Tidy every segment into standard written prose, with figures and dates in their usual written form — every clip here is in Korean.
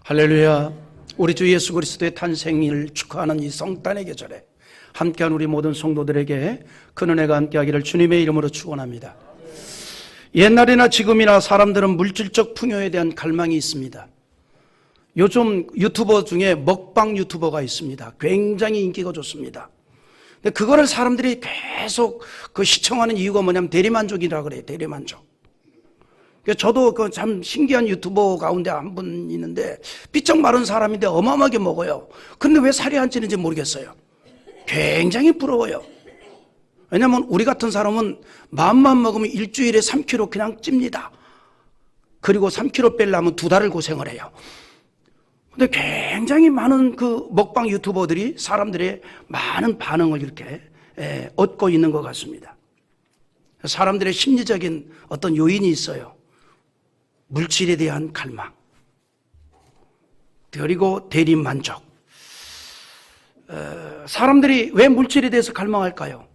할렐루야. 우리 주 예수 그리스도의 탄생일 축하하는 이 성탄의 계절에 함께한 우리 모든 성도들에게 큰 은혜가 함께하기를 주님의 이름으로 축원합니다. 옛날이나 지금이나 사람들은 물질적 풍요에 대한 갈망이 있습니다. 요즘 유튜버 중에 먹방 유튜버가 있습니다. 굉장히 인기가 좋습니다. 근데 그거를 사람들이 계속 시청하는 이유가 뭐냐면 대리만족이라 그래요. 대리만족. 저도 참 신기한 유튜버 가운데 한 분 있는데 삐쩍 마른 사람인데 어마어마하게 먹어요. 근데 왜 살이 안 찌는지 모르겠어요. 굉장히 부러워요. 왜냐하면 우리 같은 사람은 마음만 먹으면 일주일에 3kg 그냥 찝니다. 그리고 3kg 빼려면 2달을 고생을 해요. 근데 굉장히 많은 먹방 유튜버들이 사람들의 많은 반응을 이렇게 얻고 있는 것 같습니다. 사람들의 심리적인 어떤 요인이 있어요. 물질에 대한 갈망, 그리고 대리만족. 사람들이 왜 물질에 대해서 갈망할까요?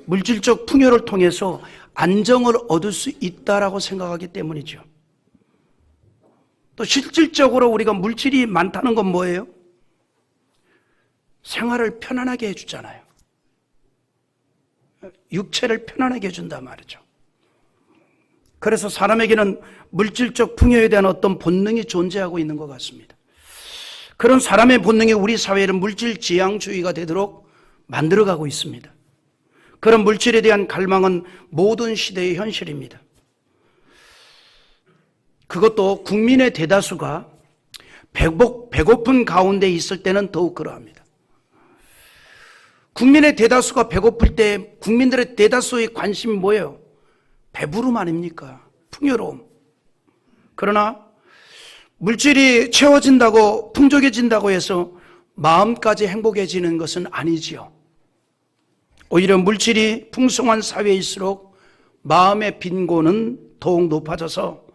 물질적 풍요를 통해서 안정을 얻을 수 있다라고 생각하기 때문이죠. 또 실질적으로 우리가 물질이 많다는 건 뭐예요? 생활을 편안하게 해주잖아요. 육체를 편안하게 해준단 말이죠. 그래서 사람에게는 물질적 풍요에 대한 어떤 본능이 존재하고 있는 것 같습니다. 그런 사람의 본능이 우리 사회를 물질 지향주의가 되도록 만들어가고 있습니다. 그런 물질에 대한 갈망은 모든 시대의 현실입니다. 그것도 국민의 대다수가 배고픈 가운데 있을 때는 더욱 그러합니다. 국민의 대다수가 배고플 때 국민들의 대다수의 관심이 뭐예요? 배부름 아닙니까? 풍요로움. 그러나 물질이 채워진다고 풍족해진다고 해서 마음까지 행복해지는 것은 아니지요. 오히려 물질이 풍성한 사회일수록 마음의 빈곤은 더욱 높아져서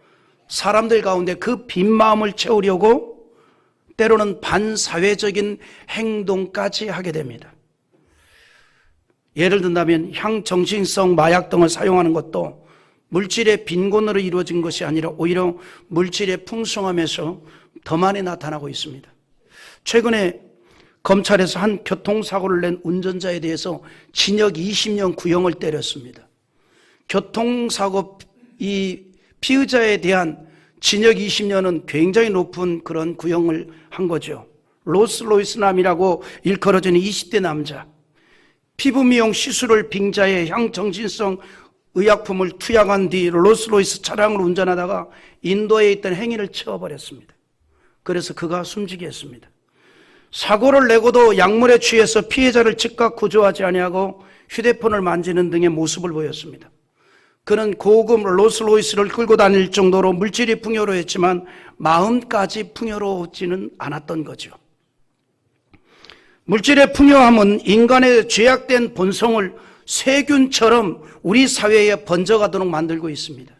사람들 가운데 그 빈 마음을 채우려고 때로는 반사회적인 행동까지 하게 됩니다. 예를 든다면 향정신성 마약 등을 사용하는 것도 물질의 빈곤으로 이루어진 것이 아니라 오히려 물질의 풍성함에서 더 많이 나타나고 있습니다. 최근에 검찰에서 한 교통사고를 낸 운전자에 대해서 징역 20년 구형을 때렸습니다. 교통사고 이 피의자에 대한 징역 20년은 굉장히 높은 그런 구형을 한 거죠. 로스로이스남이라고 일컬어지는 20대 남자. 피부 미용 시술을 빙자해 향정신성 의약품을 투약한 뒤 롤스로이스 차량을 운전하다가 인도에 있던 행인을 치워버렸습니다. 그래서 그가 숨지게 했습니다. 사고를 내고도 약물에 취해서 피해자를 즉각 구조하지 아니하고 휴대폰을 만지는 등의 모습을 보였습니다. 그는 고급 롤스로이스를 끌고 다닐 정도로 물질이 풍요로웠지만 마음까지 풍요롭지는 않았던 거죠. 물질의 풍요함은 인간의 죄악된 본성을 세균처럼 우리 사회에 번져가도록 만들고 있습니다.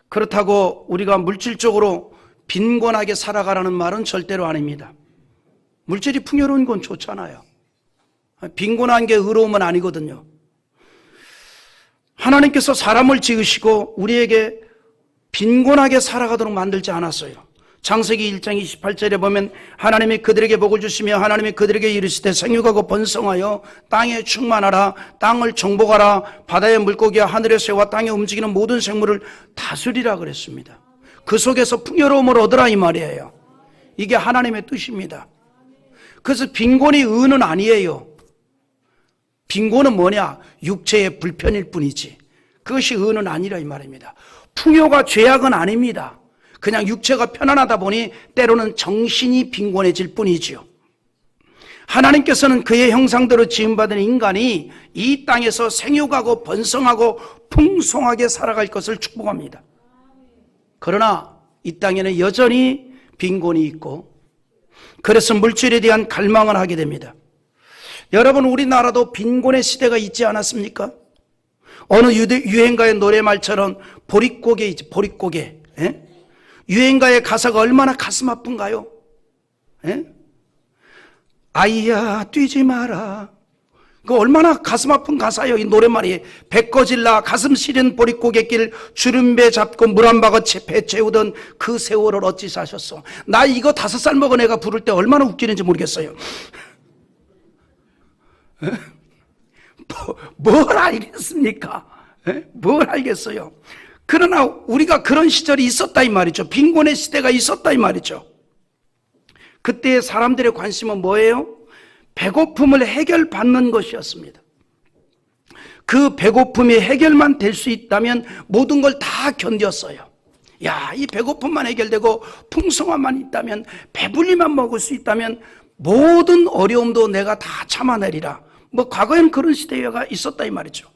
그렇다고 우리가 물질적으로 빈곤하게 살아가라는 말은 절대로 아닙니다. 물질이 풍요로운 건 좋잖아요. 빈곤한 게 의로움은 아니거든요. 하나님께서 사람을 지으시고 우리에게 빈곤하게 살아가도록 만들지 않았어요. 창세기 1장 28절에 보면 하나님이 그들에게 복을 주시며 하나님이 그들에게 이르시되 생육하고 번성하여 땅에 충만하라, 땅을 정복하라, 바다의 물고기와 하늘의 새와 땅에 움직이는 모든 생물을 다스리라 그랬습니다. 그 속에서 풍요로움을 얻으라 이 말이에요. 이게 하나님의 뜻입니다. 그래서 빈곤이 의는 아니에요. 빈곤은 뭐냐? 육체의 불편일 뿐이지 그것이 의는 아니라 이 말입니다. 풍요가 죄악은 아닙니다. 그냥 육체가 편안하다 보니 때로는 정신이 빈곤해질 뿐이지요. 하나님께서는 그의 형상대로 지음받은 인간이 이 땅에서 생육하고 번성하고 풍성하게 살아갈 것을 축복합니다. 그러나 이 땅에는 여전히 빈곤이 있고 그래서 물질에 대한 갈망을 하게 됩니다. 여러분, 우리나라도 빈곤의 시대가 있지 않았습니까? 어느 유행가의 노래말처럼 보릿고개 있지, 보릿고개. 유행가의 가사가 얼마나 가슴 아픈가요? 아이야 뛰지 마라, 그 얼마나 가슴 아픈 가사예요. 이 노랫말이 배 꺼질라 가슴 시린 보릿고갯길 주름배 잡고 물 한 바가지 배 채우던 그 세월을 어찌 사셨어. 나 이거 5살 먹은 애가 부를 때 얼마나 웃기는지 모르겠어요. 뭘 알겠습니까? 뭘 알겠어요. 그러나 우리가 그런 시절이 있었다 이 말이죠. 빈곤의 시대가 있었다 이 말이죠. 그때의 사람들의 관심은 뭐예요? 배고픔을 해결받는 것이었습니다. 그 배고픔이 해결만 될 수 있다면 모든 걸 다 견뎠어요. 야, 이 배고픔만 해결되고 풍성함만 있다면, 배불리만 먹을 수 있다면 모든 어려움도 내가 다 참아내리라. 과거에는 그런 시대가 있었다 이 말이죠.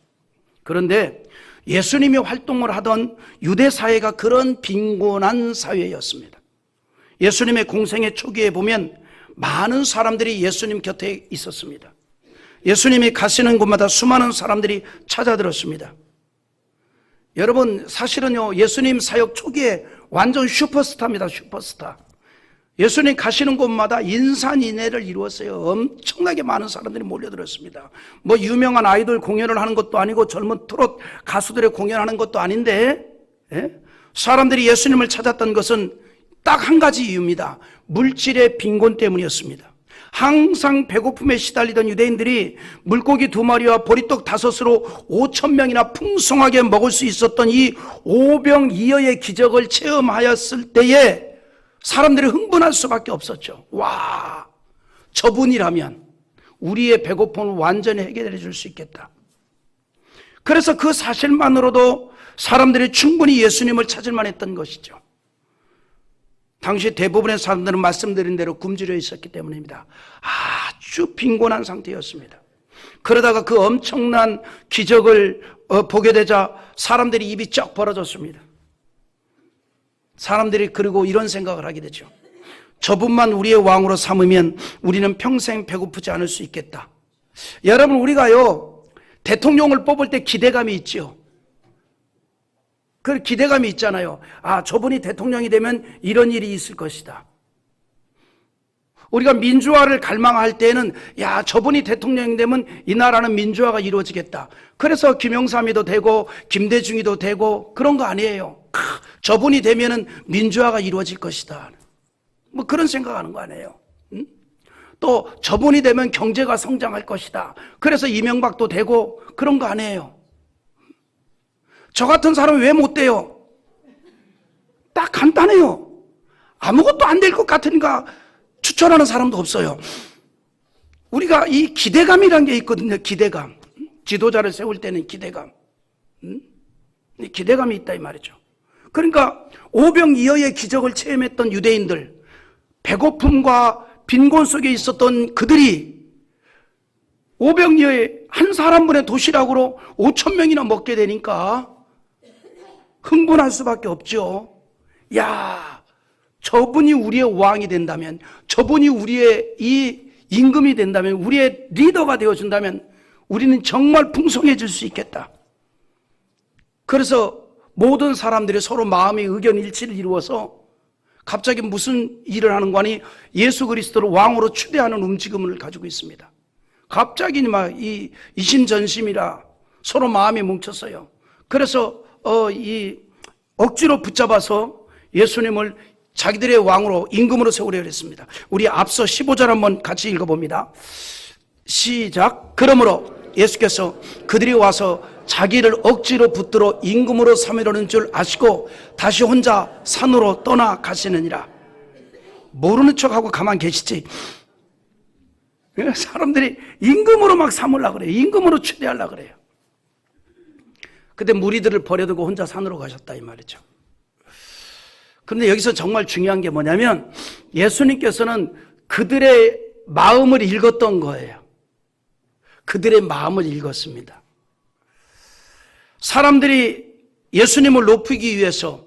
그런데 예수님이 활동을 하던 유대 사회가 그런 빈곤한 사회였습니다. 예수님의 공생의 초기에 보면 많은 사람들이 예수님 곁에 있었습니다. 예수님이 가시는 곳마다 수많은 사람들이 찾아들었습니다. 여러분, 사실은요, 예수님 사역 초기에 완전 슈퍼스타입니다. 슈퍼스타. 예수님 가시는 곳마다 인산인해를 이루었어요. 엄청나게 많은 사람들이 몰려들었습니다. 유명한 아이돌 공연을 하는 것도 아니고 젊은 트롯 가수들의 공연하는 것도 아닌데, 사람들이 예수님을 찾았던 것은 딱 한 가지 이유입니다. 물질의 빈곤 때문이었습니다. 항상 배고픔에 시달리던 유대인들이 물고기 2마리와 보리떡 5으로 5,000명이나 풍성하게 먹을 수 있었던 이 오병이어의 기적을 체험하였을 때에 사람들이 흥분할 수밖에 없었죠. 와, 저분이라면 우리의 배고픔을 완전히 해결해 줄 수 있겠다. 그래서 그 사실만으로도 사람들이 충분히 예수님을 찾을 만했던 것이죠. 당시 대부분의 사람들은 말씀드린 대로 굶주려 있었기 때문입니다. 아주 빈곤한 상태였습니다. 그러다가 그 엄청난 기적을 보게 되자 사람들이 입이 쩍 벌어졌습니다. 사람들이 그리고 이런 생각을 하게 되죠. 저분만 우리의 왕으로 삼으면 우리는 평생 배고프지 않을 수 있겠다. 여러분, 우리가요, 대통령을 뽑을 때 기대감이 있죠. 그 기대감이 있잖아요. 저분이 대통령이 되면 이런 일이 있을 것이다. 우리가 민주화를 갈망할 때는 저분이 대통령이 되면 이 나라는 민주화가 이루어지겠다. 그래서 김영삼이도 되고 김대중이도 되고 그런 거 아니에요. 저분이 되면은 민주화가 이루어질 것이다. 그런 생각하는 거 아니에요. 또 저분이 되면 경제가 성장할 것이다. 그래서 이명박도 되고 그런 거 아니에요. 저 같은 사람이 왜 못 돼요? 딱 간단해요. 아무것도 안 될 것 같으니까 추천하는 사람도 없어요. 우리가 이 기대감이라는 게 있거든요. 기대감. 지도자를 세울 때는 기대감. 기대감이 있다 이 말이죠. 그러니까 오병이어의 기적을 체험했던 유대인들, 배고픔과 빈곤 속에 있었던 그들이 오병이어의 한 사람분의 도시락으로 5,000명이나 먹게 되니까 흥분할 수밖에 없죠. 저분이 우리의 왕이 된다면, 저분이 우리의 이 임금이 된다면, 우리의 리더가 되어준다면 우리는 정말 풍성해질 수 있겠다. 그래서 모든 사람들이 서로 마음의 의견 일치를 이루어서 갑자기 무슨 일을 하는 거니 예수 그리스도를 왕으로 추대하는 움직임을 가지고 있습니다. 갑자기 이 이심전심이라 서로 마음이 뭉쳤어요. 그래서 억지로 붙잡아서 예수님을 자기들의 왕으로 임금으로 세우려 했습니다. 우리 앞서 15절 한번 같이 읽어봅니다. 시작. 그러므로 예수께서 그들이 와서 자기를 억지로 붙들어 임금으로 삼으려는 줄 아시고 다시 혼자 산으로 떠나 가시느니라. 모르는 척하고 가만 계시지. 사람들이 임금으로 막 삼으려고 그래요. 임금으로 추대하려고 그래요. 근데 무리들을 버려두고 혼자 산으로 가셨다 이 말이죠. 그런데 여기서 정말 중요한 게 뭐냐면 예수님께서는 그들의 마음을 읽었던 거예요. 그들의 마음을 읽었습니다. 사람들이 예수님을 높이기 위해서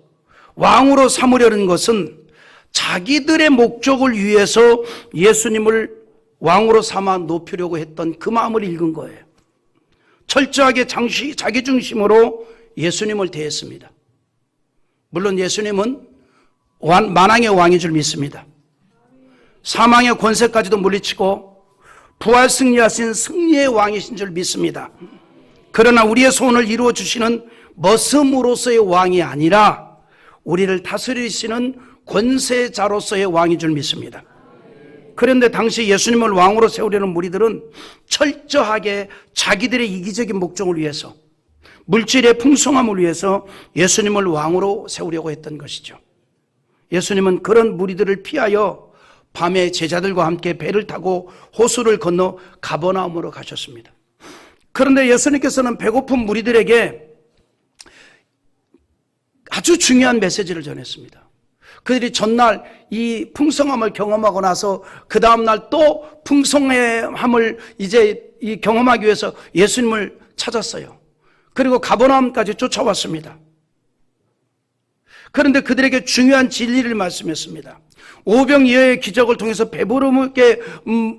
왕으로 삼으려는 것은 자기들의 목적을 위해서 예수님을 왕으로 삼아 높이려고 했던 그 마음을 읽은 거예요. 철저하게 자기중심으로 예수님을 대했습니다. 물론 예수님은 만왕의 왕인 줄 믿습니다. 사망의 권세까지도 물리치고 부활 승리하신 승리의 왕이신 줄 믿습니다. 그러나 우리의 소원을 이루어 주시는 머슴으로서의 왕이 아니라 우리를 다스리시는 권세자로서의 왕인 줄 믿습니다. 그런데 당시 예수님을 왕으로 세우려는 무리들은 철저하게 자기들의 이기적인 목적을 위해서, 물질의 풍성함을 위해서 예수님을 왕으로 세우려고 했던 것이죠. 예수님은 그런 무리들을 피하여 밤에 제자들과 함께 배를 타고 호수를 건너 가버나움으로 가셨습니다. 그런데 예수님께서는 배고픈 무리들에게 아주 중요한 메시지를 전했습니다. 그들이 전날 이 풍성함을 경험하고 나서 그 다음날 또 풍성함을 이제 경험하기 위해서 예수님을 찾았어요. 그리고 가버나움까지 쫓아왔습니다. 그런데 그들에게 중요한 진리를 말씀했습니다. 오병이어의 기적을 통해서 배부르게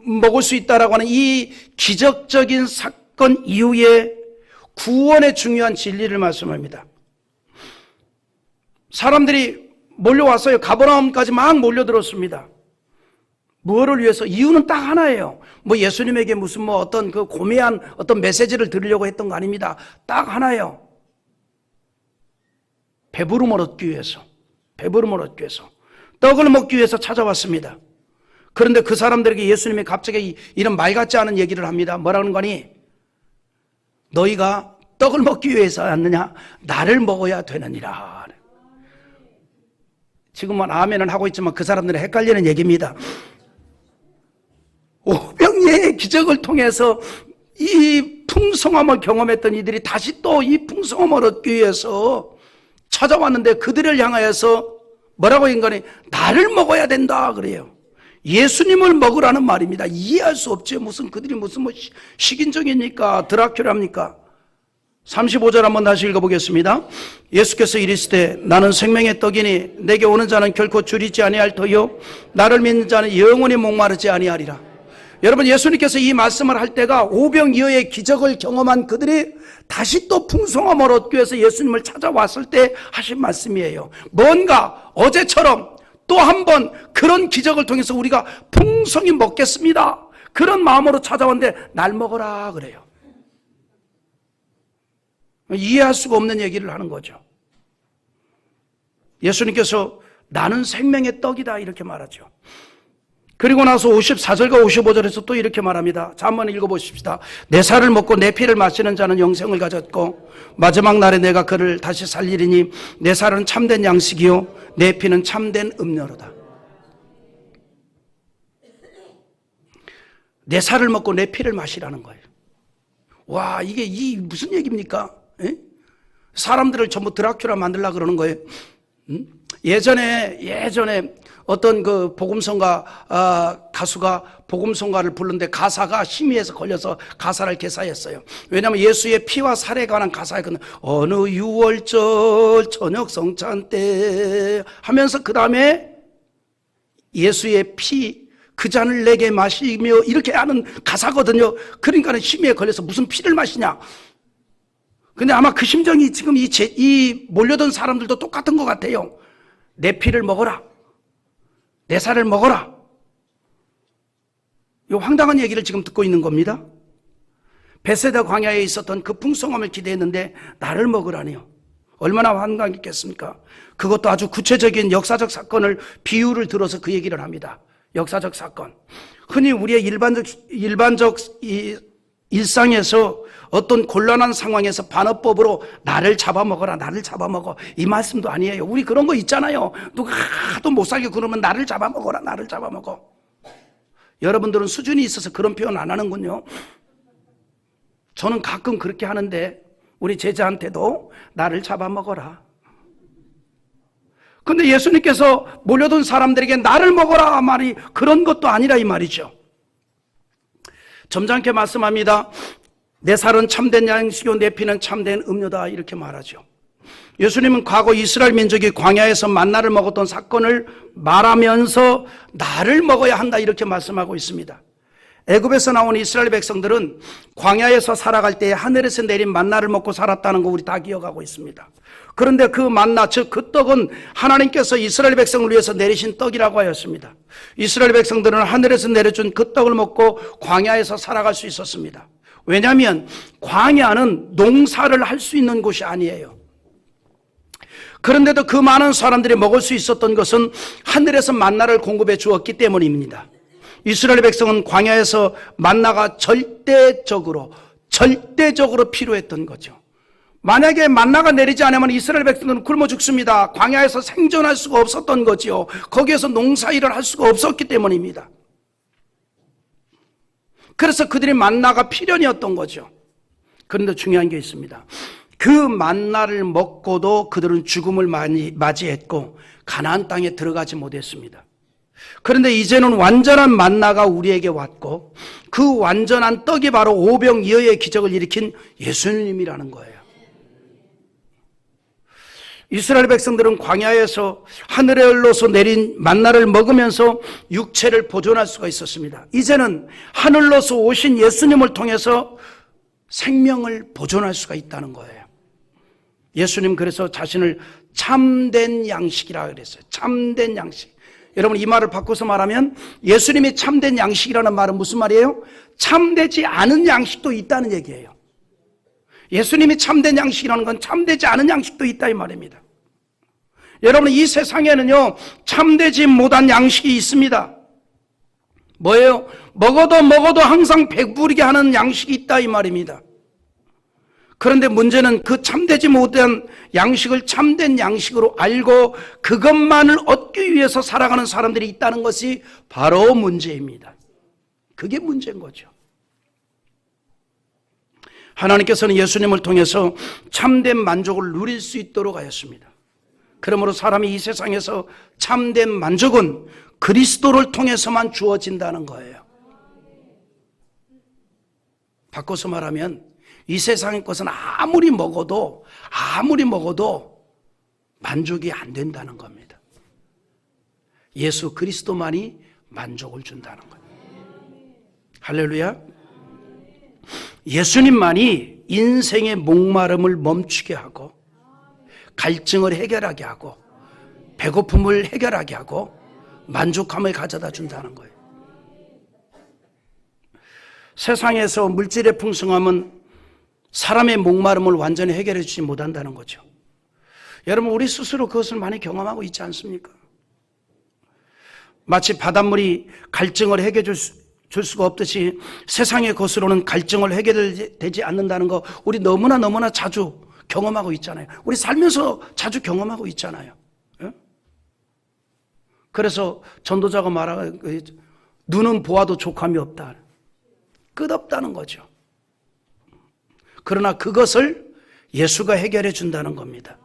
먹을 수 있다라고 하는 이 기적적인 사건 이후에 구원의 중요한 진리를 말씀합니다. 사람들이 몰려왔어요. 가버나움까지 막 몰려들었습니다. 무엇을 위해서? 이유는 딱 하나예요. 예수님에게 무슨 어떤 그 고매한 어떤 메시지를 들으려고 했던 거 아닙니다. 딱 하나예요. 배부름을 얻기 위해서. 배부름을 얻기 위해서. 떡을 먹기 위해서 찾아왔습니다. 그런데 그 사람들에게 예수님이 갑자기 이런 말 같지 않은 얘기를 합니다. 뭐라는 거니? 너희가 떡을 먹기 위해서 왔느냐? 나를 먹어야 되느니라. 지금은 아멘은 하고 있지만 그 사람들은 헷갈리는 얘기입니다. 오병이어의 기적을 통해서 이 풍성함을 경험했던 이들이 다시 또 이 풍성함을 얻기 위해서 찾아왔는데 그들을 향하여서 뭐라고 인간이 나를 먹어야 된다 그래요. 예수님을 먹으라는 말입니다. 이해할 수 없죠. 그들이 무슨 식인종입니까? 드라큘라입니까? 35절 한번 다시 읽어보겠습니다. 예수께서 이르시되 나는 생명의 떡이니 내게 오는 자는 결코 줄이지 아니할 터요 나를 믿는 자는 영원히 목마르지 아니하리라. 여러분, 예수님께서 이 말씀을 할 때가 오병이어의 기적을 경험한 그들이 다시 또 풍성함을 얻기 위해서 예수님을 찾아왔을 때 하신 말씀이에요. 뭔가 어제처럼 또 한 번 그런 기적을 통해서 우리가 풍성히 먹겠습니다. 그런 마음으로 찾아왔는데 날 먹어라 그래요. 이해할 수가 없는 얘기를 하는 거죠. 예수님께서 나는 생명의 떡이다 이렇게 말하죠. 그리고 나서 54절과 55절에서 또 이렇게 말합니다. 자, 한번 읽어보십시다. 내 살을 먹고 내 피를 마시는 자는 영생을 가졌고 마지막 날에 내가 그를 다시 살리리니 내 살은 참된 양식이요 내 피는 참된 음료로다. 내 살을 먹고 내 피를 마시라는 거예요. 와, 이게 무슨 얘기입니까? 에? 사람들을 전부 드라큘라 만들려고 그러는 거예요. 예전에 어떤 그 복음성가 가수가 복음성가를 부르는데 가사가 심의해서 걸려서 가사를 개사했어요. 왜냐하면 예수의 피와 살에 관한 가사였거든요. 어느 6월절 저녁 성찬 때 하면서 그 다음에 예수의 피 그 잔을 내게 마시며 이렇게 하는 가사거든요. 그러니까 심의에 걸려서 무슨 피를 마시냐. 근데 아마 그 심정이 지금 이 몰려든 사람들도 똑같은 것 같아요. 내 피를 먹어라. 내 살을 먹어라. 이 황당한 얘기를 지금 듣고 있는 겁니다. 베세다 광야에 있었던 그 풍성함을 기대했는데 나를 먹으라니요. 얼마나 황당했겠습니까? 그것도 아주 구체적인 역사적 사건을 비유를 들어서 그 얘기를 합니다. 역사적 사건. 흔히 우리의 일반적 일상에서 어떤 곤란한 상황에서 반어법으로 나를 잡아먹어라, 나를 잡아먹어. 이 말씀도 아니에요. 우리 그런 거 있잖아요. 누가 하도 못 살게 그러면 나를 잡아먹어라, 나를 잡아먹어. 여러분들은 수준이 있어서 그런 표현 안 하는군요. 저는 가끔 그렇게 하는데 우리 제자한테도 나를 잡아먹어라. 근데 예수님께서 몰려든 사람들에게 나를 먹어라 말이 그런 것도 아니라 이 말이죠. 점잖게 말씀합니다. 내 살은 참된 양식이요 내 피는 참된 음료다 이렇게 말하죠. 예수님은 과거 이스라엘 민족이 광야에서 만나를 먹었던 사건을 말하면서 나를 먹어야 한다 이렇게 말씀하고 있습니다. 애굽에서 나온 이스라엘 백성들은 광야에서 살아갈 때 하늘에서 내린 만나를 먹고 살았다는 거 우리 다 기억하고 있습니다. 그런데 그 만나, 즉 그 떡은 하나님께서 이스라엘 백성을 위해서 내리신 떡이라고 하였습니다. 이스라엘 백성들은 하늘에서 내려준 그 떡을 먹고 광야에서 살아갈 수 있었습니다. 왜냐하면 광야는 농사를 할 수 있는 곳이 아니에요. 그런데도 그 많은 사람들이 먹을 수 있었던 것은 하늘에서 만나를 공급해 주었기 때문입니다. 이스라엘 백성은 광야에서 만나가 절대적으로 필요했던 거죠. 만약에 만나가 내리지 않으면 이스라엘 백성은 굶어 죽습니다. 광야에서 생존할 수가 없었던 거지요. 거기에서 농사일을 할 수가 없었기 때문입니다. 그래서 그들이 만나가 필연이었던 거죠. 그런데 중요한 게 있습니다. 그 만나를 먹고도 그들은 죽음을 맞이했고 가나안 땅에 들어가지 못했습니다. 그런데 이제는 완전한 만나가 우리에게 왔고 그 완전한 떡이 바로 오병이어의 기적을 일으킨 예수님이라는 거예요. 이스라엘 백성들은 광야에서 하늘에서 내린 만나를 먹으면서 육체를 보존할 수가 있었습니다. 이제는 하늘로서 오신 예수님을 통해서 생명을 보존할 수가 있다는 거예요. 예수님 그래서 자신을 참된 양식이라 그랬어요. 참된 양식. 여러분 이 말을 바꿔서 말하면 예수님이 참된 양식이라는 말은 무슨 말이에요? 참되지 않은 양식도 있다는 얘기예요. 예수님이 참된 양식이라는 건 참되지 않은 양식도 있다 이 말입니다. 여러분 이 세상에는요 참되지 못한 양식이 있습니다. 뭐예요? 먹어도 항상 배부르게 하는 양식이 있다 이 말입니다. 그런데 문제는 그 참되지 못한 양식을 참된 양식으로 알고 그것만을 얻기 위해서 살아가는 사람들이 있다는 것이 바로 문제입니다. 그게 문제인 거죠. 하나님께서는 예수님을 통해서 참된 만족을 누릴 수 있도록 하였습니다. 그러므로 사람이 이 세상에서 참된 만족은 그리스도를 통해서만 주어진다는 거예요. 바꿔서 말하면 이 세상의 것은 아무리 먹어도 만족이 안 된다는 겁니다. 예수 그리스도만이 만족을 준다는 거예요. 할렐루야. 예수님만이 인생의 목마름을 멈추게 하고 갈증을 해결하게 하고 배고픔을 해결하게 하고 만족함을 가져다 준다는 거예요. 세상에서 물질의 풍성함은 사람의 목마름을 완전히 해결해 주지 못한다는 거죠. 여러분 우리 스스로 그것을 많이 경험하고 있지 않습니까? 마치 바닷물이 갈증을 해결해 줄 수가 없듯이 세상의 것으로는 갈증을 해결되지 않는다는 거 우리 너무나 자주 경험하고 있잖아요. 우리 살면서 자주 경험하고 있잖아요. 그래서 전도자가 말하는 눈은 보아도 족함이 없다. 끝없다는 거죠. 그러나 그것을 예수가 해결해 준다는 겁니다.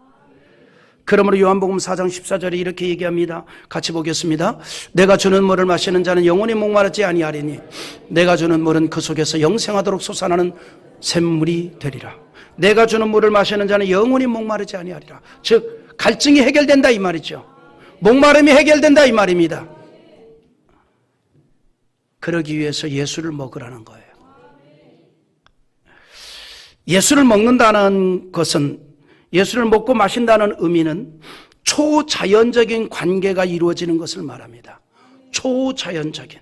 그러므로 요한복음 4장 14절에 이렇게 얘기합니다. 같이 보겠습니다. 내가 주는 물을 마시는 자는 영원히 목마르지 아니하리니 내가 주는 물은 그 속에서 영생하도록 솟아나는 샘물이 되리라. 내가 주는 물을 마시는 자는 영원히 목마르지 아니하리라. 즉 갈증이 해결된다 이 말이죠. 목마름이 해결된다 이 말입니다. 그러기 위해서 예수를 먹으라는 거예요. 예수를 먹는다는 것은 예수를 먹고 마신다는 의미는 초자연적인 관계가 이루어지는 것을 말합니다. 초자연적인.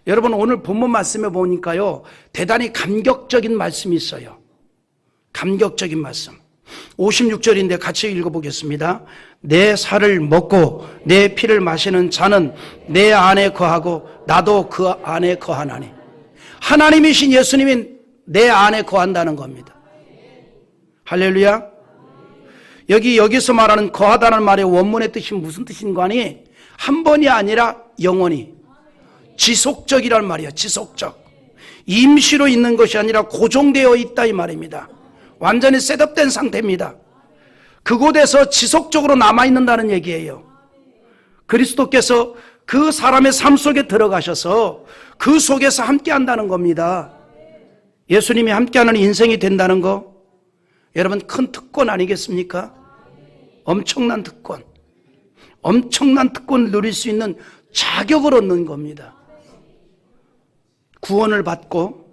여러분 오늘 본문 말씀에 보니까요 대단히 감격적인 말씀이 있어요. 감격적인 말씀 56절인데 같이 읽어보겠습니다. 내 살을 먹고 내 피를 마시는 자는 내 안에 거하고 나도 그 안에 거하나니. 하나님이신 예수님이 내 안에 거한다는 겁니다. 할렐루야. 여기서 말하는 거하다는 말의 원문의 뜻이 무슨 뜻인가 하니 한 번이 아니라 영원히 지속적이란 말이에요. 지속적. 임시로 있는 것이 아니라 고정되어 있다 이 말입니다. 완전히 셋업된 상태입니다. 그곳에서 지속적으로 남아있는다는 얘기예요. 그리스도께서 그 사람의 삶 속에 들어가셔서 그 속에서 함께 한다는 겁니다. 예수님이 함께하는 인생이 된다는 거 여러분 큰 특권 아니겠습니까? 엄청난 특권. 엄청난 특권을 누릴 수 있는 자격을 얻는 겁니다. 구원을 받고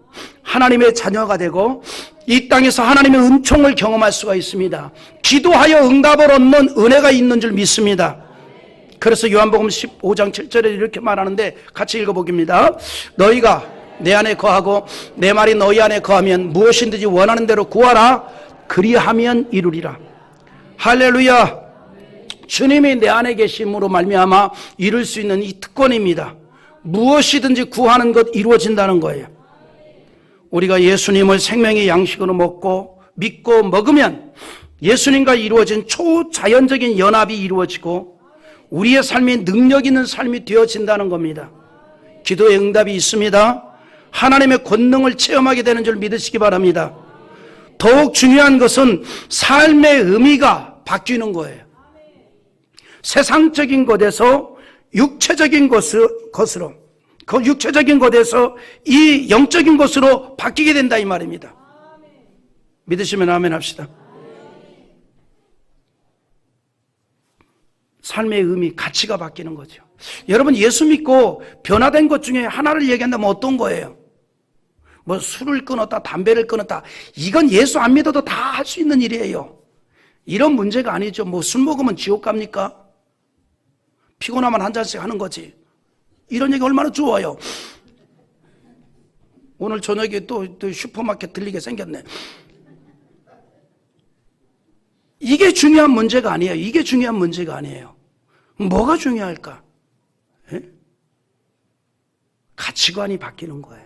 하나님의 자녀가 되고 이 땅에서 하나님의 은총을 경험할 수가 있습니다. 기도하여 응답을 얻는 은혜가 있는 줄 믿습니다. 그래서 요한복음 15장 7절에 이렇게 말하는데 같이 읽어보겠습니다. 너희가 내 안에 거하고 내 말이 너희 안에 거하면 무엇이든지 원하는 대로 구하라. 그리하면 이루리라. 할렐루야. 주님이 내 안에 계심으로 말미암아 이룰 수 있는 이 특권입니다. 무엇이든지 구하는 것 이루어진다는 거예요. 우리가 예수님을 생명의 양식으로 먹고 믿고 먹으면 예수님과 이루어진 초자연적인 연합이 이루어지고 우리의 삶이 능력 있는 삶이 되어진다는 겁니다. 기도의 응답이 있습니다. 하나님의 권능을 체험하게 되는 줄 믿으시기 바랍니다. 더욱 중요한 것은 삶의 의미가 바뀌는 거예요. 세상적인 것에서 육체적인 것으로, 그 육체적인 것에서 이 영적인 것으로 바뀌게 된다 이 말입니다. 믿으시면 아멘 합시다. 삶의 의미, 가치가 바뀌는 거죠. 여러분 예수 믿고 변화된 것 중에 하나를 얘기한다면 어떤 거예요? 뭐 술을 끊었다, 담배를 끊었다, 이건 예수 안 믿어도 다 할 수 있는 일이에요. 이런 문제가 아니죠. 뭐 술 먹으면 지옥 갑니까? 피곤하면 한 잔씩 하는 거지. 이런 얘기 얼마나 좋아요. 오늘 저녁에 또 슈퍼마켓 들리게 생겼네. 이게 중요한 문제가 아니에요. 이게 중요한 문제가 아니에요. 뭐가 중요할까? 에? 가치관이 바뀌는 거예요.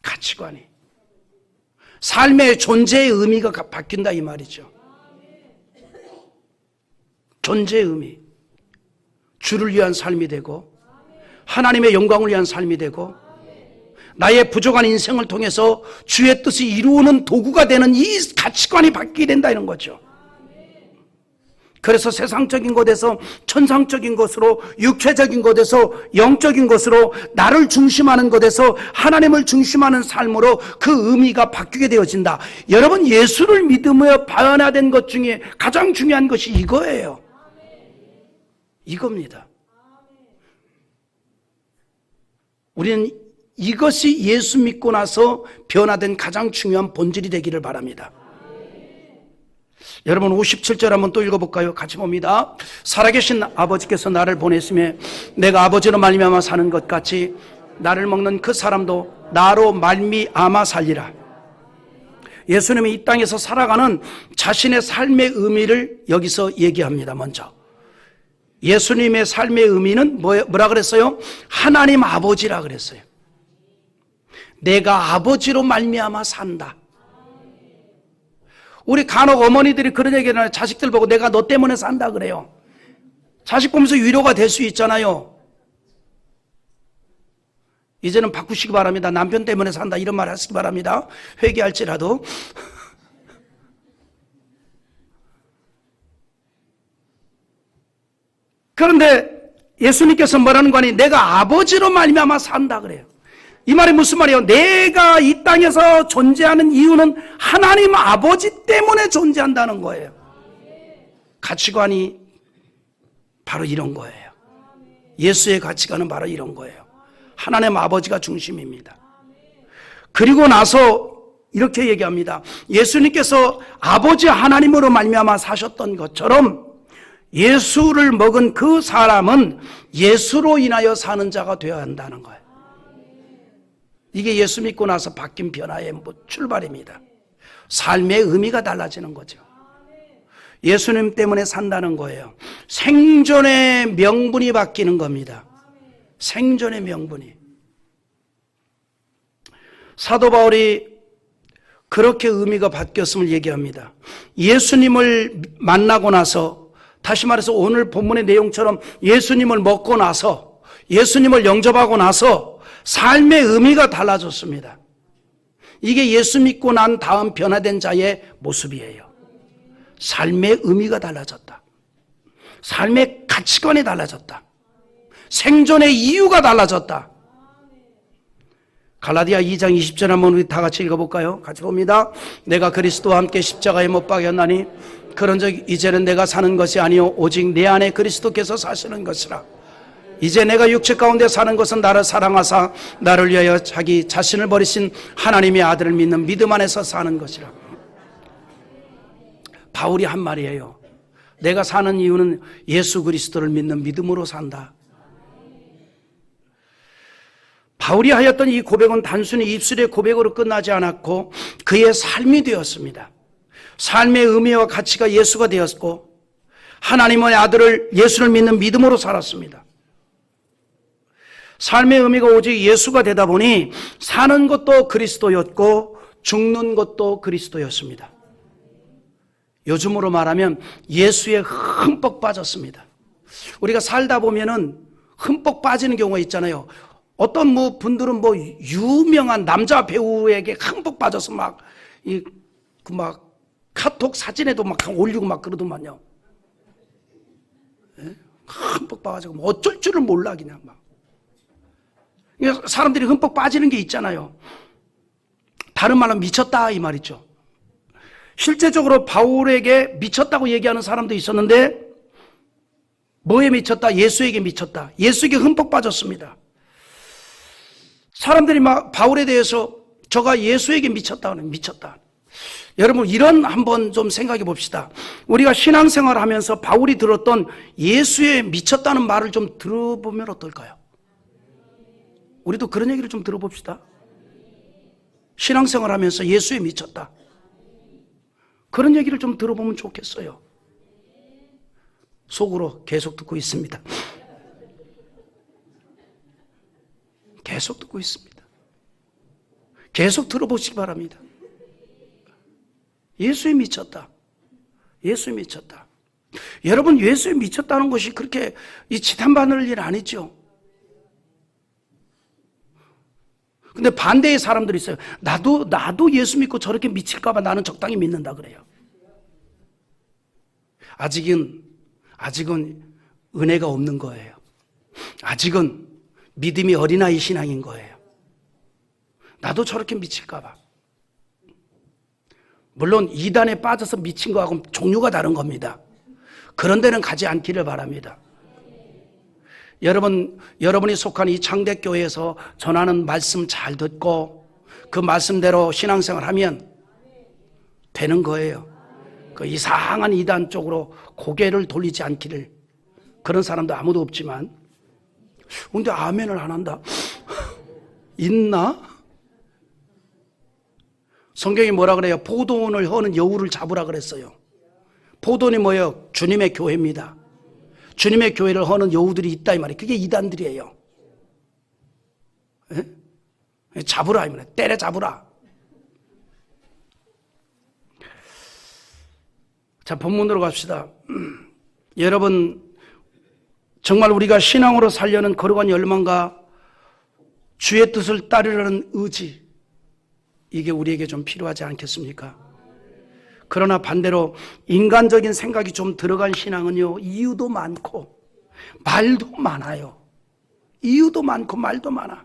가치관이. 삶의 존재의 의미가 바뀐다 이 말이죠. 존재의 의미. 주를 위한 삶이 되고 하나님의 영광을 위한 삶이 되고 나의 부족한 인생을 통해서 주의 뜻이 이루는 도구가 되는 이 가치관이 바뀌게 된다 이런 거죠. 그래서 세상적인 것에서 천상적인 것으로, 육체적인 것에서 영적인 것으로, 나를 중심하는 것에서 하나님을 중심하는 삶으로 그 의미가 바뀌게 되어진다. 여러분 예수를 믿으며 변화된 것 중에 가장 중요한 것이 이거예요. 이겁니다. 우리는 이것이 예수 믿고 나서 변화된 가장 중요한 본질이 되기를 바랍니다. 여러분 57절 한번 또 읽어볼까요? 같이 봅니다. 살아계신 아버지께서 나를 보냈으며 내가 아버지로 말미암아 사는 것 같이 나를 먹는 그 사람도 나로 말미암아 살리라. 예수님이 이 땅에서 살아가는 자신의 삶의 의미를 여기서 얘기합니다. 먼저 예수님의 삶의 의미는 뭐라 그랬어요? 하나님 아버지라 그랬어요. 내가 아버지로 말미암아 산다. 우리 간혹 어머니들이 그런 얘기를 자식들 보고 내가 너 때문에 산다 그래요. 자식 보면서 위로가 될 수 있잖아요. 이제는 바꾸시기 바랍니다. 남편 때문에 산다 이런 말 하시기 바랍니다. 회개할지라도. 그런데 예수님께서 뭐라는 거 아니? 내가 아버지로 말미암아 산다 그래요. 이 말이 무슨 말이에요? 내가 이 땅에서 존재하는 이유는 하나님 아버지 때문에 존재한다는 거예요. 가치관이 바로 이런 거예요. 예수의 가치관은 바로 이런 거예요. 하나님 아버지가 중심입니다. 그리고 나서 이렇게 얘기합니다. 예수님께서 아버지 하나님으로 말미암아 사셨던 것처럼 예수를 먹은 그 사람은 예수로 인하여 사는 자가 되어야 한다는 거예요. 이게 예수 믿고 나서 바뀐 변화의 출발입니다. 삶의 의미가 달라지는 거죠. 예수님 때문에 산다는 거예요. 생존의 명분이 바뀌는 겁니다. 생존의 명분이. 사도 바울이 그렇게 의미가 바뀌었음을 얘기합니다. 예수님을 만나고 나서, 다시 말해서 오늘 본문의 내용처럼 예수님을 먹고 나서, 예수님을 영접하고 나서 삶의 의미가 달라졌습니다. 이게 예수 믿고 난 다음 변화된 자의 모습이에요. 삶의 의미가 달라졌다. 삶의 가치관이 달라졌다. 생존의 이유가 달라졌다. 갈라디아 2장 20절 한번 우리 다 같이 읽어볼까요? 같이 봅니다. 내가 그리스도와 함께 십자가에 못 박였나니 그런즉 이제는 내가 사는 것이 아니요 오직 내 안에 그리스도께서 사시는 것이라. 이제 내가 육체 가운데 사는 것은 나를 사랑하사 나를 위하여 자기 자신을 버리신 하나님의 아들을 믿는 믿음 안에서 사는 것이라. 바울이 한 말이에요. 내가 사는 이유는 예수 그리스도를 믿는 믿음으로 산다. 바울이 하였던 이 고백은 단순히 입술의 고백으로 끝나지 않았고 그의 삶이 되었습니다. 삶의 의미와 가치가 예수가 되었고 하나님의 아들을 예수를 믿는 믿음으로 살았습니다. 삶의 의미가 오직 예수가 되다 보니 사는 것도 그리스도였고 죽는 것도 그리스도였습니다. 요즘으로 말하면 예수에 흠뻑 빠졌습니다. 우리가 살다 보면은 흠뻑 빠지는 경우가 있잖아요. 어떤 분들은 유명한 남자 배우에게 흠뻑 빠져서 막 카톡 사진에도 막 올리고 막 그러더만요. 예? 흠뻑 빠가지고 어쩔 줄을 몰라 그냥 막. 사람들이 흠뻑 빠지는 게 있잖아요. 다른 말로 미쳤다 이 말이죠. 실제적으로 바울에게 미쳤다고 얘기하는 사람도 있었는데 뭐에 미쳤다? 예수에게 미쳤다. 예수에게 흠뻑 빠졌습니다. 사람들이 막 바울에 대해서 저가 예수에게 미쳤다는 미쳤다. 여러분 이런 한번 좀 생각해 봅시다. 우리가 신앙생활을 하면서 바울이 들었던 예수에 미쳤다는 말을 좀 들어보면 어떨까요? 우리도 그런 얘기를 좀 들어봅시다. 신앙생활 하면서 예수에 미쳤다. 그런 얘기를 좀 들어보면 좋겠어요. 속으로 계속 듣고 있습니다. 계속 듣고 있습니다. 계속 들어보시기 바랍니다. 예수에 미쳤다. 예수에 미쳤다. 여러분 예수에 미쳤다는 것이 그렇게 지탄받을 일 아니죠. 근데 반대의 사람들이 있어요. 나도 예수 믿고 저렇게 미칠까봐 나는 적당히 믿는다 그래요. 아직은 은혜가 없는 거예요. 아직은 믿음이 어린아이 신앙인 거예요. 나도 저렇게 미칠까봐. 물론 이단에 빠져서 미친 거하고 종류가 다른 겁니다. 그런 데는 가지 않기를 바랍니다. 여러분이 속한 이 창대교회에서 전하는 말씀 잘 듣고 그 말씀대로 신앙생활 하면 되는 거예요. 그 이상한 이단 쪽으로 고개를 돌리지 않기를. 그런 사람도 아무도 없지만 근데 아멘을 안 한다. 있나? 성경이 뭐라 그래요? 포도원을 허는 여우를 잡으라 그랬어요. 포도원이 뭐예요? 주님의 교회입니다. 주님의 교회를 허는 여우들이 있다 이 말이에요. 그게 이단들이에요. 예? 잡으라 이 말이에요. 때려 잡으라. 자, 본문으로 갑시다. 여러분 정말 우리가 신앙으로 살려는 거룩한 열망과 주의 뜻을 따르려는 의지, 이게 우리에게 좀 필요하지 않겠습니까? 그러나 반대로 인간적인 생각이 좀 들어간 신앙은요, 이유도 많고 말도 많아요. 이유도 많고 말도 많아.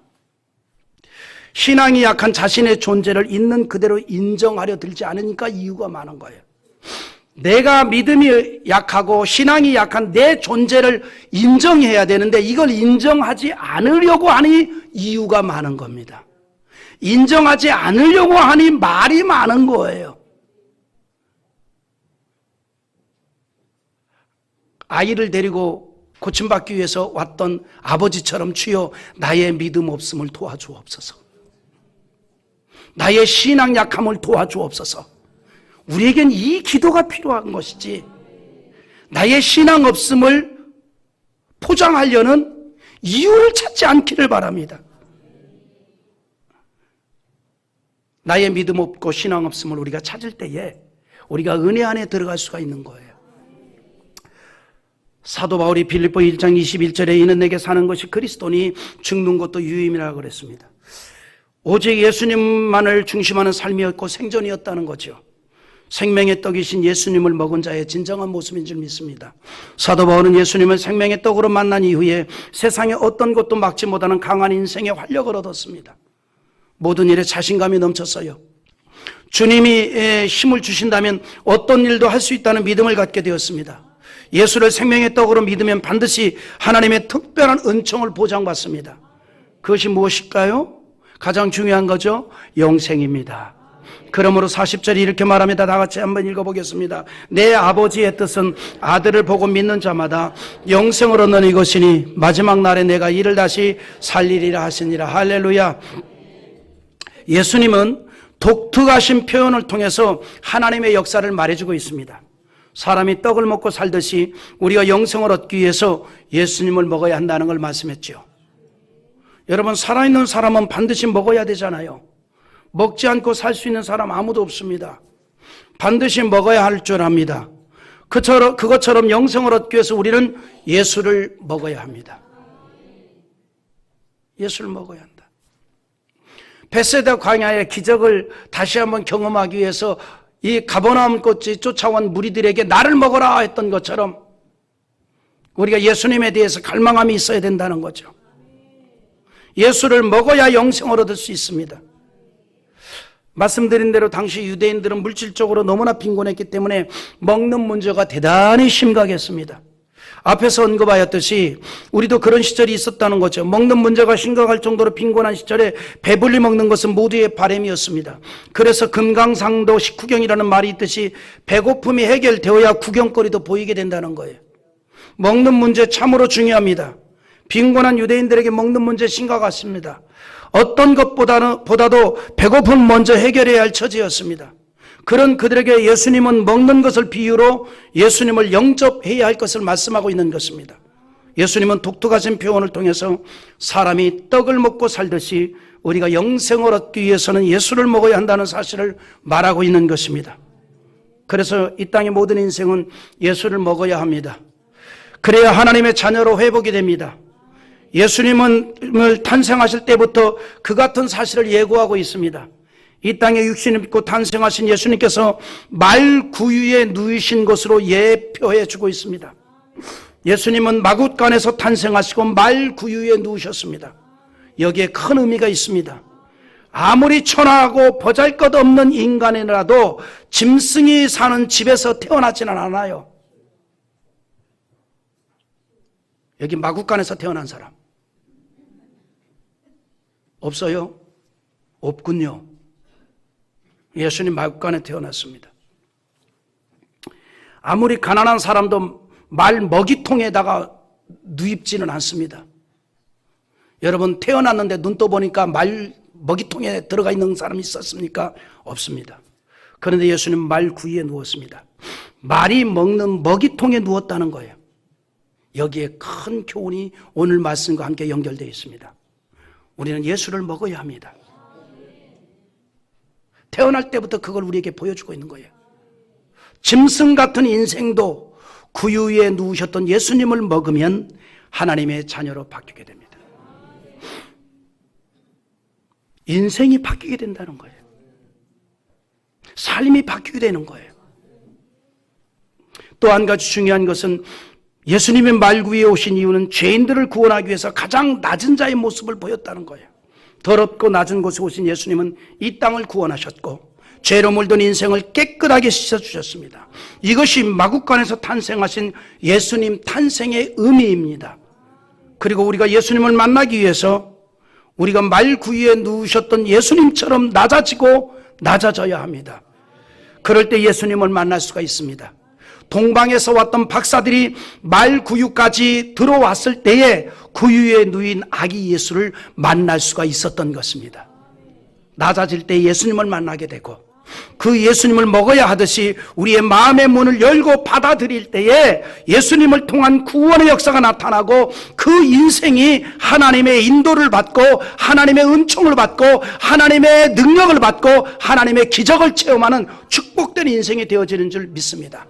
신앙이 약한 자신의 존재를 있는 그대로 인정하려 들지 않으니까 이유가 많은 거예요. 내가 믿음이 약하고 신앙이 약한 내 존재를 인정해야 되는데 이걸 인정하지 않으려고 하니 이유가 많은 겁니다. 인정하지 않으려고 하니 말이 많은 거예요. 아이를 데리고 고침받기 위해서 왔던 아버지처럼 주여 나의 믿음 없음을 도와주옵소서. 나의 신앙 약함을 도와주옵소서. 우리에겐 이 기도가 필요한 것이지 나의 신앙 없음을 포장하려는 이유를 찾지 않기를 바랍니다. 나의 믿음 없고 신앙 없음을 우리가 찾을 때에 우리가 은혜 안에 들어갈 수가 있는 거예요. 사도 바울이 빌립보 1장 21절에 이는 내게 사는 것이 그리스도니 죽는 것도 유임이라고 그랬습니다. 오직 예수님만을 중심하는 삶이었고 생존이었다는 거죠. 생명의 떡이신 예수님을 먹은 자의 진정한 모습인 줄 믿습니다. 사도 바울은 예수님을 생명의 떡으로 만난 이후에 세상의 어떤 것도 막지 못하는 강한 인생의 활력을 얻었습니다. 모든 일에 자신감이 넘쳤어요. 주님이 힘을 주신다면 어떤 일도 할 수 있다는 믿음을 갖게 되었습니다. 예수를 생명의 떡으로 믿으면 반드시 하나님의 특별한 은총을 보장받습니다. 그것이 무엇일까요? 가장 중요한 거죠. 영생입니다. 그러므로 40절이 이렇게 말합니다. 다 같이 한번 읽어보겠습니다. 내 아버지의 뜻은 아들을 보고 믿는 자마다 영생을 얻는 이것이니 마지막 날에 내가 이를 다시 살리리라 하시니라. 할렐루야. 예수님은 독특하신 표현을 통해서 하나님의 역사를 말해주고 있습니다. 사람이 떡을 먹고 살듯이 우리가 영생을 얻기 위해서 예수님을 먹어야 한다는 걸 말씀했죠. 여러분, 살아있는 사람은 반드시 먹어야 되잖아요. 먹지 않고 살 수 있는 사람 아무도 없습니다. 반드시 먹어야 할 줄 압니다. 그것처럼 영생을 얻기 위해서 우리는 예수를 먹어야 합니다. 예수를 먹어야 한다. 베세다 광야의 기적을 다시 한번 경험하기 위해서 이 가버나움 꽃이 쫓아온 무리들에게 나를 먹어라 했던 것처럼 우리가 예수님에 대해서 갈망함이 있어야 된다는 거죠. 예수를 먹어야 영생을 얻을 수 있습니다. 말씀드린 대로 당시 유대인들은 물질적으로 너무나 빈곤했기 때문에 먹는 문제가 대단히 심각했습니다. 앞에서 언급하였듯이 우리도 그런 시절이 있었다는 거죠. 먹는 문제가 심각할 정도로 빈곤한 시절에 배불리 먹는 것은 모두의 바람이었습니다. 그래서 금강산도 식후경이라는 말이 있듯이 배고픔이 해결되어야 구경거리도 보이게 된다는 거예요. 먹는 문제 참으로 중요합니다. 빈곤한 유대인들에게 먹는 문제 심각했습니다. 어떤 것보다도 배고픔 먼저 해결해야 할 처지였습니다. 그런 그들에게 예수님은 먹는 것을 비유로 예수님을 영접해야 할 것을 말씀하고 있는 것입니다. 예수님은 독특하신 표현을 통해서 사람이 떡을 먹고 살듯이 우리가 영생을 얻기 위해서는 예수를 먹어야 한다는 사실을 말하고 있는 것입니다. 그래서 이 땅의 모든 인생은 예수를 먹어야 합니다. 그래야 하나님의 자녀로 회복이 됩니다. 예수님을 탄생하실 때부터 그 같은 사실을 예고하고 있습니다. 이 땅에 육신을 입고 탄생하신 예수님께서 말구유에 누이신 것으로 예표해 주고 있습니다. 예수님은 마굿간에서 탄생하시고 말구유에 누우셨습니다. 여기에 큰 의미가 있습니다. 아무리 천하고 보잘것없는 인간이라도 짐승이 사는 집에서 태어나지는 않아요. 여기 마굿간에서 태어난 사람 없어요? 없군요. 예수님 마굿간에 태어났습니다. 아무리 가난한 사람도 말 먹이통에다가 누입지는 않습니다. 여러분, 태어났는데 눈 떠보니까 말 먹이통에 들어가 있는 사람이 있었습니까? 없습니다. 그런데 예수님 말 구이에 누웠습니다. 말이 먹는 먹이통에 누웠다는 거예요. 여기에 큰 교훈이 오늘 말씀과 함께 연결되어 있습니다. 우리는 예수를 먹어야 합니다. 태어날 때부터 그걸 우리에게 보여주고 있는 거예요. 짐승 같은 인생도 구유 위에 누우셨던 예수님을 먹으면 하나님의 자녀로 바뀌게 됩니다. 인생이 바뀌게 된다는 거예요. 삶이 바뀌게 되는 거예요. 또 한 가지 중요한 것은 예수님의 말구에 오신 이유는 죄인들을 구원하기 위해서 가장 낮은 자의 모습을 보였다는 거예요. 더럽고 낮은 곳에 오신 예수님은 이 땅을 구원하셨고 죄로 물든 인생을 깨끗하게 씻어주셨습니다. 이것이 마굿간에서 탄생하신 예수님 탄생의 의미입니다. 그리고 우리가 예수님을 만나기 위해서 우리가 말구유에 누우셨던 예수님처럼 낮아져야 합니다. 그럴 때 예수님을 만날 수가 있습니다. 동방에서 왔던 박사들이 말구유까지 들어왔을 때에 구유에 누인 아기 예수를 만날 수가 있었던 것입니다. 낮아질 때 예수님을 만나게 되고 그 예수님을 먹어야 하듯이 우리의 마음의 문을 열고 받아들일 때에 예수님을 통한 구원의 역사가 나타나고 그 인생이 하나님의 인도를 받고 하나님의 은총을 받고 하나님의 능력을 받고 하나님의 기적을 체험하는 축복된 인생이 되어지는 줄 믿습니다.